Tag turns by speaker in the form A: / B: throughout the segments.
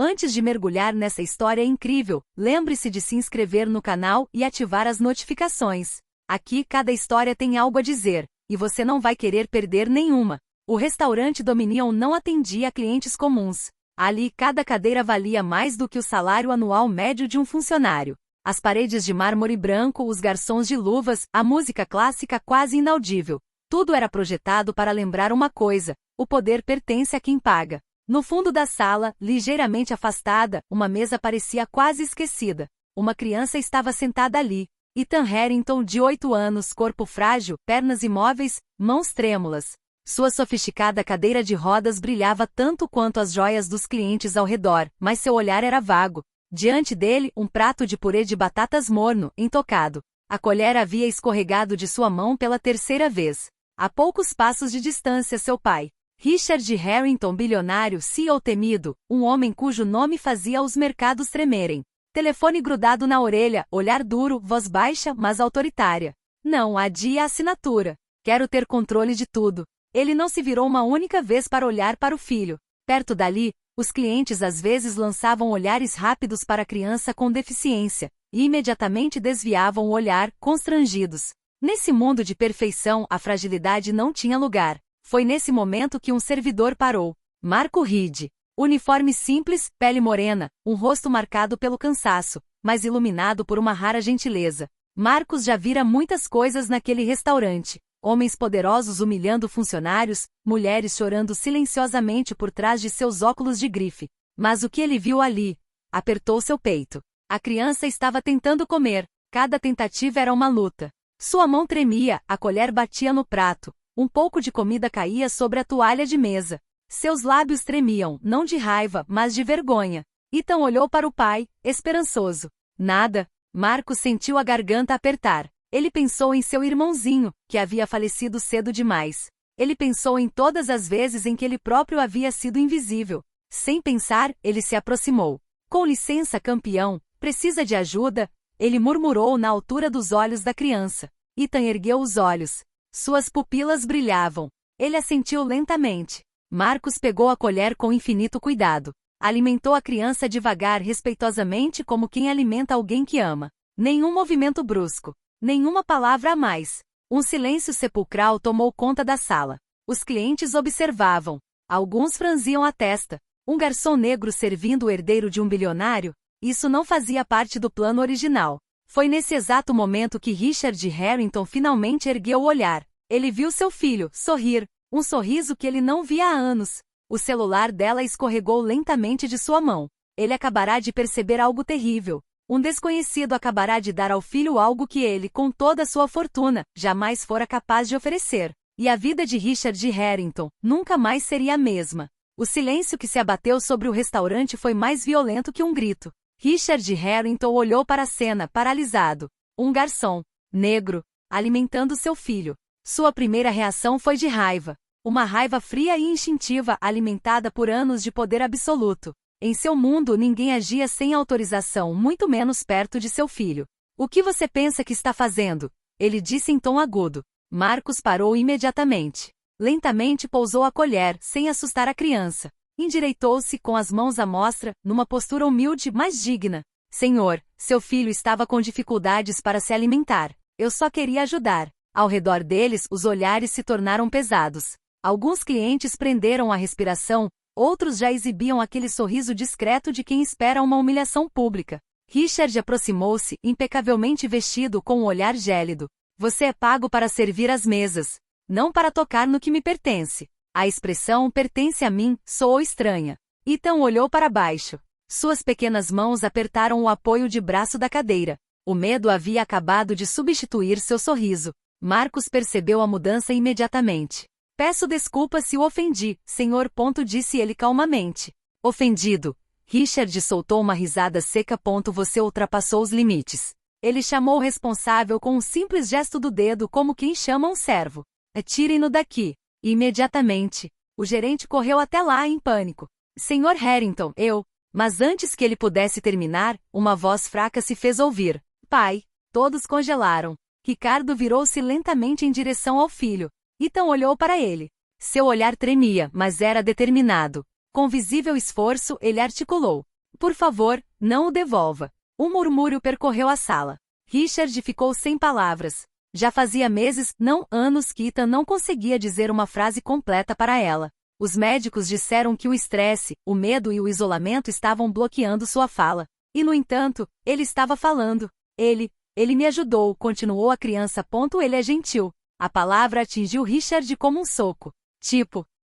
A: Antes de mergulhar nessa história incrível, lembre-se de se inscrever no canal e ativar as notificações. Aqui cada história tem algo a dizer, e você não vai querer perder nenhuma. O restaurante Dominion não atendia a clientes comuns. Ali cada cadeira valia mais do que o salário anual médio de um funcionário. As paredes de mármore branco, os garçons de luvas, a música clássica quase inaudível. Tudo era projetado para lembrar uma coisa: o poder pertence a quem paga. No fundo da sala, ligeiramente afastada, uma mesa parecia quase esquecida. Uma criança estava sentada ali. Ethan Harrington, de 8 anos, corpo frágil, pernas imóveis, mãos trêmulas. Sua sofisticada cadeira de rodas brilhava tanto quanto as joias dos clientes ao redor, mas seu olhar era vago. Diante dele, um prato de purê de batatas morno, intocado. A colher havia escorregado de sua mão pela terceira vez. A poucos passos de distância, seu pai, Richard Harrington, bilionário, CEO temido, um homem cujo nome fazia os mercados tremerem. Telefone grudado na orelha, olhar duro, voz baixa, mas autoritária. Não, adie a assinatura. Quero ter controle de tudo. Ele não se virou uma única vez para olhar para o filho. Perto dali, os clientes às vezes lançavam olhares rápidos para a criança com deficiência, e imediatamente desviavam o olhar, constrangidos. Nesse mundo de perfeição, a fragilidade não tinha lugar. Foi nesse momento que um servidor parou. Marco Reed. Uniforme simples, pele morena, um rosto marcado pelo cansaço, mas iluminado por uma rara gentileza. Marcos já vira muitas coisas naquele restaurante. Homens poderosos humilhando funcionários, mulheres chorando silenciosamente por trás de seus óculos de grife. Mas o que ele viu ali? Apertou seu peito. A criança estava tentando comer. Cada tentativa era uma luta. Sua mão tremia, a colher batia no prato. Um pouco de comida caía sobre a toalha de mesa. Seus lábios tremiam, não de raiva, mas de vergonha. Ethan olhou para o pai, esperançoso. Nada. Marcos sentiu a garganta apertar. Ele pensou em seu irmãozinho, que havia falecido cedo demais. Ele pensou em todas as vezes em que ele próprio havia sido invisível. Sem pensar, ele se aproximou. Com licença, campeão, precisa de ajuda? Ele murmurou na altura dos olhos da criança. Ethan ergueu os olhos. Suas pupilas brilhavam. Ele assentiu lentamente. Marcos pegou a colher com infinito cuidado. Alimentou a criança devagar, respeitosamente, como quem alimenta alguém que ama. Nenhum movimento brusco. Nenhuma palavra a mais. Um silêncio sepulcral tomou conta da sala. Os clientes observavam. Alguns franziam a testa. Um garçom negro servindo o herdeiro de um bilionário? Isso não fazia parte do plano original. Foi nesse exato momento que Richard Harrington finalmente ergueu o olhar. Ele viu seu filho sorrir. Um sorriso que ele não via há anos. O celular dela escorregou lentamente de sua mão. Ele acabará de perceber algo terrível. Um desconhecido acabará de dar ao filho algo que ele, com toda a sua fortuna, jamais fora capaz de oferecer. E a vida de Richard Harrington nunca mais seria a mesma. O silêncio que se abateu sobre o restaurante foi mais violento que um grito. Richard Harrington olhou para a cena, paralisado. Um garçom, negro, alimentando seu filho. Sua primeira reação foi de raiva. Uma raiva fria e instintiva, alimentada por anos de poder absoluto. Em seu mundo ninguém agia sem autorização, muito menos perto de seu filho. O que você pensa que está fazendo? Ele disse em tom agudo. Marcos parou imediatamente. Lentamente pousou a colher, sem assustar a criança. Endireitou-se com as mãos à mostra, numa postura humilde, mas digna. Senhor, seu filho estava com dificuldades para se alimentar. Eu só queria ajudar. Ao redor deles, os olhares se tornaram pesados. Alguns clientes prenderam a respiração, outros já exibiam aquele sorriso discreto de quem espera uma humilhação pública. Richard aproximou-se, impecavelmente vestido com um olhar gélido. Você é pago para servir as mesas, não para tocar no que me pertence. A expressão pertence a mim soou estranha. Ethan olhou para baixo. Suas pequenas mãos apertaram o apoio de braço da cadeira. O medo havia acabado de substituir seu sorriso. Marcos percebeu a mudança imediatamente. Peço desculpas se o ofendi, senhor. Disse ele calmamente. Ofendido. Richard soltou uma risada seca. Você ultrapassou os limites. Ele chamou o responsável com um simples gesto do dedo, como quem chama um servo. Tirem-no daqui. Imediatamente. O gerente correu até lá em pânico. Senhor Harrington, eu... Mas antes que ele pudesse terminar, uma voz fraca se fez ouvir. Pai. Todos congelaram. Ricardo virou-se lentamente em direção ao filho. Ethan olhou para ele. Seu olhar tremia, mas era determinado. Com visível esforço, ele articulou: por favor, não o devolva. Um murmúrio percorreu a sala. Richard ficou sem palavras. Já fazia meses, não anos, que Ethan não conseguia dizer uma frase completa para ela. Os médicos disseram que o estresse, o medo e o isolamento estavam bloqueando sua fala. E, no entanto, ele estava falando. Ele me ajudou, continuou a criança. Ele é gentil. A palavra atingiu Richard como um soco.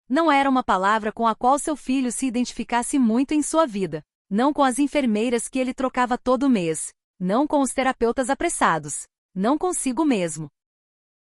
A: Não era uma palavra com a qual seu filho se identificasse muito em sua vida. Não com as enfermeiras que ele trocava todo mês. Não com os terapeutas apressados. Não consigo mesmo.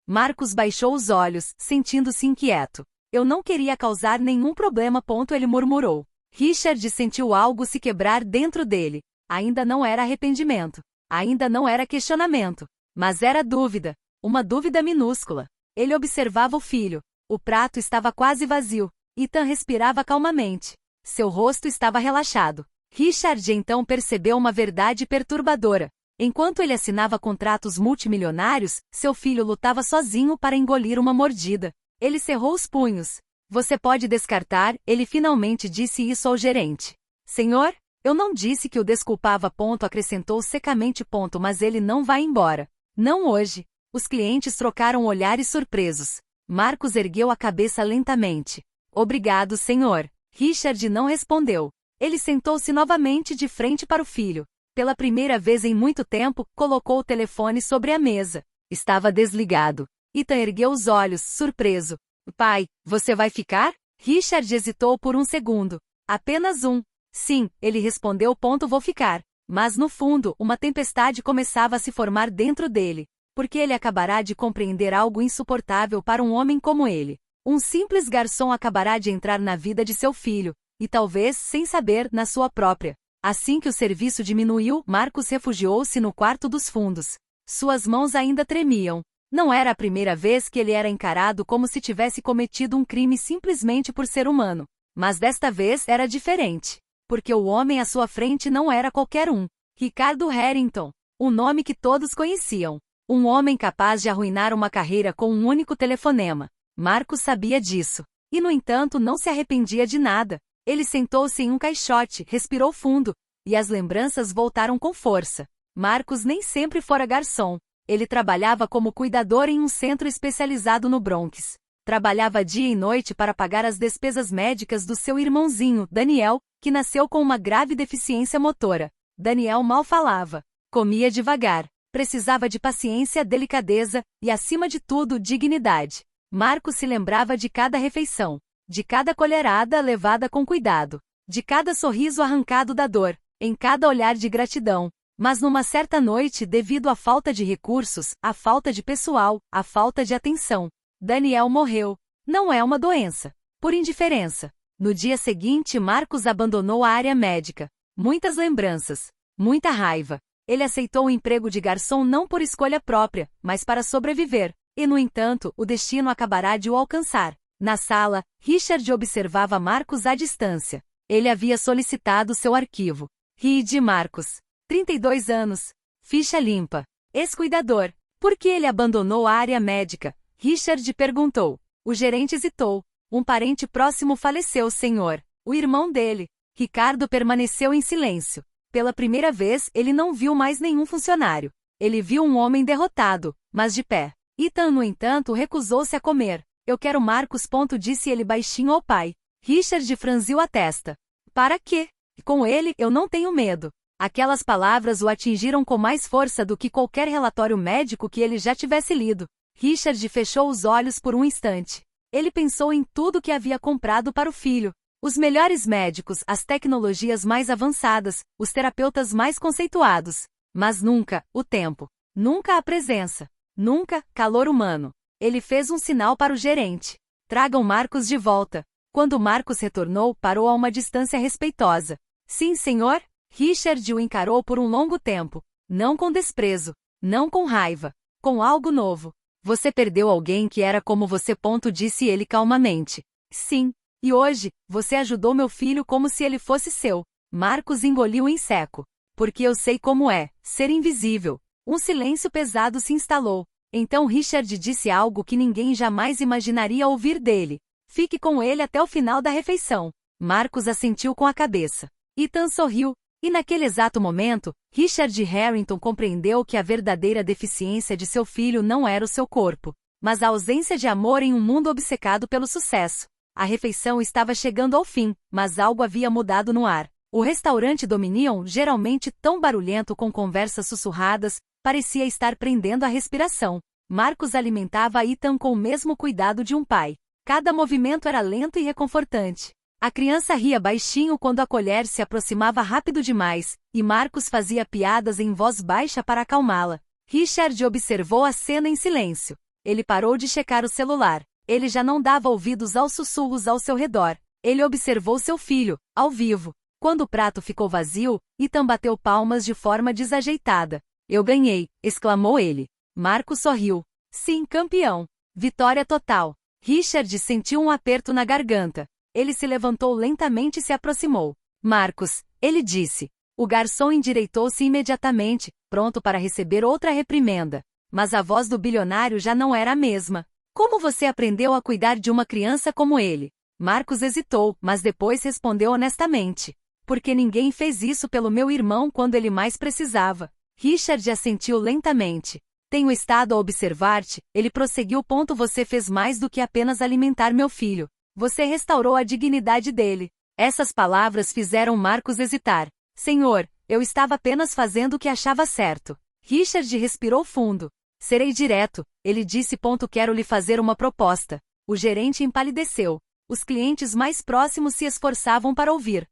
A: Marcos baixou os olhos, sentindo-se inquieto. Eu não queria causar nenhum problema. Ele murmurou. Richard sentiu algo se quebrar dentro dele. Ainda não era arrependimento. Ainda não era questionamento. Mas era dúvida. Uma dúvida minúscula. Ele observava o filho. O prato estava quase vazio. Ethan respirava calmamente. Seu rosto estava relaxado. Richard então percebeu uma verdade perturbadora. Enquanto ele assinava contratos multimilionários, seu filho lutava sozinho para engolir uma mordida. Ele cerrou os punhos. Você pode descartar, ele finalmente disse isso ao gerente. Senhor? Eu não disse que o desculpava. Acrescentou secamente. Mas ele não vai embora. Não hoje. Os clientes trocaram olhares surpresos. Marcos ergueu a cabeça lentamente. Obrigado, senhor. Richard não respondeu. Ele sentou-se novamente de frente para o filho. Pela primeira vez em muito tempo, colocou o telefone sobre a mesa. Estava desligado. Ethan ergueu os olhos, surpreso. Pai, você vai ficar? Richard hesitou por um segundo. Apenas um. Sim, ele respondeu. Vou ficar. Mas no fundo, uma tempestade começava a se formar dentro dele. Porque ele acabará de compreender algo insuportável para um homem como ele. Um simples garçom acabará de entrar na vida de seu filho. E talvez, sem saber, na sua própria. Assim que o serviço diminuiu, Marcos refugiou-se no quarto dos fundos. Suas mãos ainda tremiam. Não era a primeira vez que ele era encarado como se tivesse cometido um crime simplesmente por ser humano. Mas desta vez era diferente. Porque o homem à sua frente não era qualquer um. Ricardo Harrington. Um nome que todos conheciam. Um homem capaz de arruinar uma carreira com um único telefonema. Marcos sabia disso. E, no entanto, não se arrependia de nada. Ele sentou-se em um caixote, respirou fundo, e as lembranças voltaram com força. Marcos nem sempre fora garçom. Ele trabalhava como cuidador em um centro especializado no Bronx. Trabalhava dia e noite para pagar as despesas médicas do seu irmãozinho, Daniel, que nasceu com uma grave deficiência motora. Daniel mal falava. Comia devagar. Precisava de paciência, delicadeza e, acima de tudo, dignidade. Marcos se lembrava de cada refeição. De cada colherada levada com cuidado. De cada sorriso arrancado da dor. Em cada olhar de gratidão. Mas numa certa noite, devido à falta de recursos, à falta de pessoal, à falta de atenção, Daniel morreu. Não é uma doença. Por indiferença. No dia seguinte, Marcos abandonou a área médica. Muitas lembranças. Muita raiva. Ele aceitou o emprego de garçom não por escolha própria, mas para sobreviver. E, no entanto, o destino acabará de o alcançar. Na sala, Richard observava Marcos à distância. Ele havia solicitado seu arquivo. Reed Marcos. 32 anos. Ficha limpa. Ex-cuidador. Por que ele abandonou a área médica? Richard perguntou. O gerente hesitou. Um parente próximo faleceu, senhor. O irmão dele. Ricardo permaneceu em silêncio. Pela primeira vez, ele não viu mais nenhum funcionário. Ele viu um homem derrotado, mas de pé. Ethan, no entanto, recusou-se a comer. Eu quero Marcos. Disse ele baixinho ao pai. Richard franziu a testa. Para quê? Com ele, eu não tenho medo. Aquelas palavras o atingiram com mais força do que qualquer relatório médico que ele já tivesse lido. Richard fechou os olhos por um instante. Ele pensou em tudo que havia comprado para o filho. Os melhores médicos, as tecnologias mais avançadas, os terapeutas mais conceituados. Mas nunca, o tempo. Nunca a presença. Nunca, calor humano. Ele fez um sinal para o gerente. Tragam Marcos de volta. Quando Marcos retornou, parou a uma distância respeitosa. Sim, senhor? Richard o encarou por um longo tempo. Não com desprezo. Não com raiva. Com algo novo. Você perdeu alguém que era como você. Disse ele calmamente. Sim. E hoje, você ajudou meu filho como se ele fosse seu. Marcos engoliu em seco. Porque eu sei como é, ser invisível. Um silêncio pesado se instalou. Então Richard disse algo que ninguém jamais imaginaria ouvir dele. Fique com ele até o final da refeição. Marcus assentiu com a cabeça. Ethan sorriu, e naquele exato momento, Richard Harrington compreendeu que a verdadeira deficiência de seu filho não era o seu corpo, mas a ausência de amor em um mundo obcecado pelo sucesso. A refeição estava chegando ao fim, mas algo havia mudado no ar. O restaurante Dominion, geralmente tão barulhento com conversas sussurradas, parecia estar prendendo a respiração. Marcus alimentava Ethan com o mesmo cuidado de um pai. Cada movimento era lento e reconfortante. A criança ria baixinho quando a colher se aproximava rápido demais, e Marcus fazia piadas em voz baixa para acalmá-la. Richard observou a cena em silêncio. Ele parou de checar o celular. Ele já não dava ouvidos aos sussurros ao seu redor. Ele observou seu filho, ao vivo. Quando o prato ficou vazio, Ethan bateu palmas de forma desajeitada. Eu ganhei, exclamou ele. Marcus sorriu. Sim, campeão. Vitória total. Richard sentiu um aperto na garganta. Ele se levantou lentamente e se aproximou. Marcus, ele disse. O garçom endireitou-se imediatamente, pronto para receber outra reprimenda. Mas a voz do bilionário já não era a mesma. Como você aprendeu a cuidar de uma criança como ele? Marcus hesitou, mas depois respondeu honestamente. Porque ninguém fez isso pelo meu irmão quando ele mais precisava. Richard assentiu lentamente. Tenho estado a observar-te, ele prosseguiu. Você fez mais do que apenas alimentar meu filho. Você restaurou a dignidade dele. Essas palavras fizeram Marcus hesitar. Senhor, eu estava apenas fazendo o que achava certo. Richard respirou fundo. Serei direto, ele disse. Quero lhe fazer uma proposta. O gerente empalideceu. Os clientes mais próximos se esforçavam para ouvir.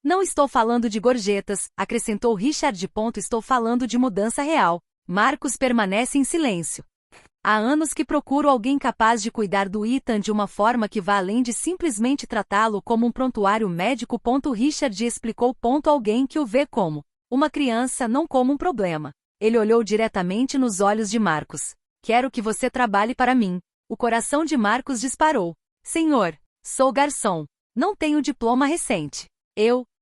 A: Não estou falando de gorjetas, acrescentou Richard. Estou falando de mudança real. Marcus permanece em silêncio. Há anos que procuro alguém capaz de cuidar do Ethan de uma forma que vá além de simplesmente tratá-lo como um prontuário médico. Richard explicou. Alguém que o vê como uma criança, não como um problema. Ele olhou diretamente nos olhos de Marcus. Quero que você trabalhe para mim. O coração de Marcus disparou. Senhor, sou garçom. Não tenho diploma recente.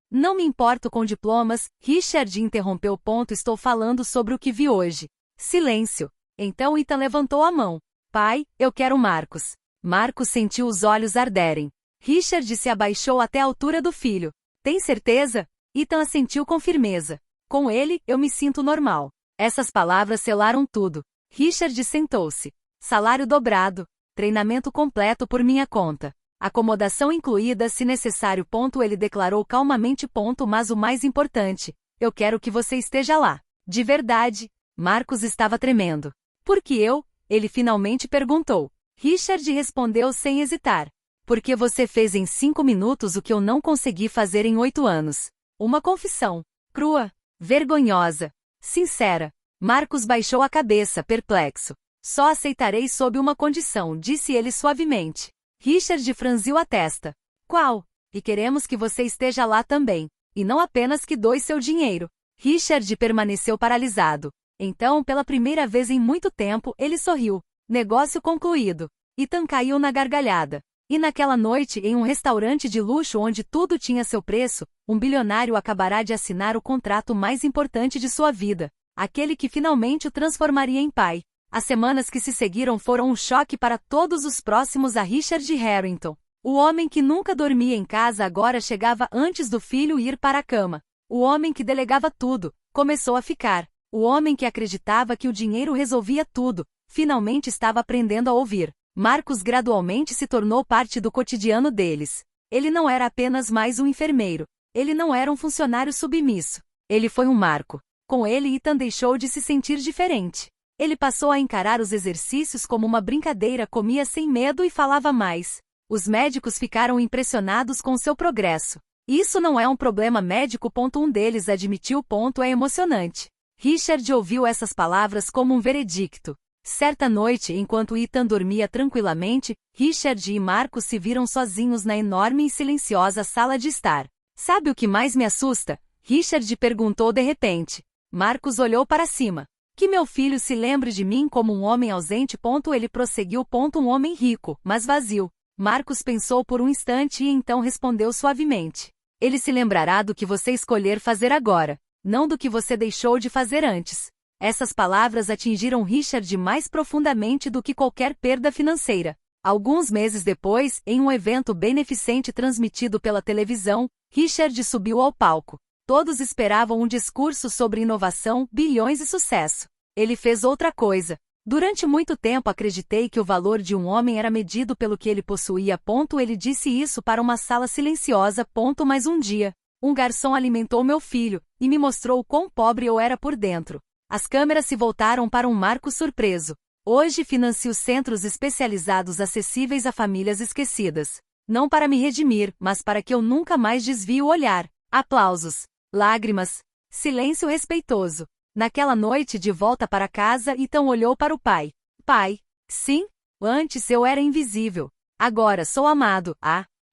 A: Não me importo com diplomas, Richard interrompeu. Estou falando sobre o que vi hoje. Silêncio. Então Ethan levantou a mão. Pai, eu quero Marcus. Marcus sentiu os olhos arderem. Richard se abaixou até a altura do filho. Tem certeza? Ethan assentiu com firmeza. Com ele, eu me sinto normal. Essas palavras selaram tudo. Richard sentou-se. Salário dobrado. Treinamento completo por minha conta. Acomodação incluída se necessário. Ele declarou calmamente. Mas o mais importante, eu quero que você esteja lá. De verdade. Marcus estava tremendo. Por que eu? Ele finalmente perguntou. Richard respondeu sem hesitar. Porque você fez em 5 minutos o que eu não consegui fazer em 8 anos. Uma confissão. Crua. Vergonhosa. Sincera. Marcus baixou a cabeça, perplexo. Só aceitarei sob uma condição, disse ele suavemente. Richard franziu a testa. Qual? E queremos que você esteja lá também. E não apenas que doe seu dinheiro. Richard permaneceu paralisado. Então, pela primeira vez em muito tempo, ele sorriu. Negócio concluído. Ethan caiu na gargalhada. E naquela noite, em um restaurante de luxo onde tudo tinha seu preço, um bilionário acabará de assinar o contrato mais importante de sua vida. Aquele que finalmente o transformaria em pai. As semanas que se seguiram foram um choque para todos os próximos a Richard Harrington. O homem que nunca dormia em casa agora chegava antes do filho ir para a cama. O homem que delegava tudo, começou a ficar. O homem que acreditava que o dinheiro resolvia tudo, finalmente estava aprendendo a ouvir. Marcus gradualmente se tornou parte do cotidiano deles. Ele não era apenas mais um enfermeiro. Ele não era um funcionário submisso. Ele foi um marco. Com ele, Ethan deixou de se sentir diferente. Ele passou a encarar os exercícios como uma brincadeira, comia sem medo e falava mais. Os médicos ficaram impressionados com seu progresso. Isso não é um problema médico. Um deles admitiu. É emocionante. Richard ouviu essas palavras como um veredicto. Certa noite, enquanto Ethan dormia tranquilamente, Richard e Marcus se viram sozinhos na enorme e silenciosa sala de estar. Sabe o que mais me assusta? Richard perguntou de repente. Marcus olhou para cima. Que meu filho se lembre de mim como um homem ausente. Ele prosseguiu. Um homem rico, mas vazio. Marcus pensou por um instante e então respondeu suavemente. Ele se lembrará do que você escolher fazer agora, não do que você deixou de fazer antes. Essas palavras atingiram Richard mais profundamente do que qualquer perda financeira. Alguns meses depois, em um evento beneficente transmitido pela televisão, Richard subiu ao palco. Todos esperavam um discurso sobre inovação, bilhões e sucesso. Ele fez outra coisa. Durante muito tempo acreditei que o valor de um homem era medido pelo que ele possuía. Ele disse isso para uma sala silenciosa. Mas um dia, um garçom alimentou meu filho e me mostrou quão pobre eu era por dentro. As câmeras se voltaram para um Marcos surpreso. Hoje financio centros especializados acessíveis a famílias esquecidas. Não para me redimir, mas para que eu nunca mais desvie o olhar. Aplausos, lágrimas, silêncio respeitoso. Naquela noite de volta para casa, Ethan olhou para o pai. Pai, sim? Antes eu era invisível. Agora sou amado.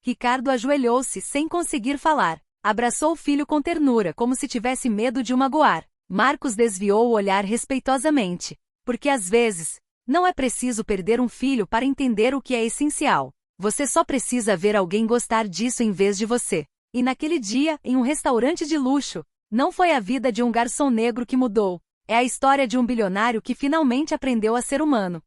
A: Ricardo ajoelhou-se sem conseguir falar. Abraçou o filho com ternura, como se tivesse medo de o magoar. Marcos desviou o olhar respeitosamente. Porque às vezes, não é preciso perder um filho para entender o que é essencial. Você só precisa ver alguém gostar disso em vez de você. E naquele dia, em um restaurante de luxo, não foi a vida de um garçom negro que mudou. É a história de um bilionário que finalmente aprendeu a ser humano.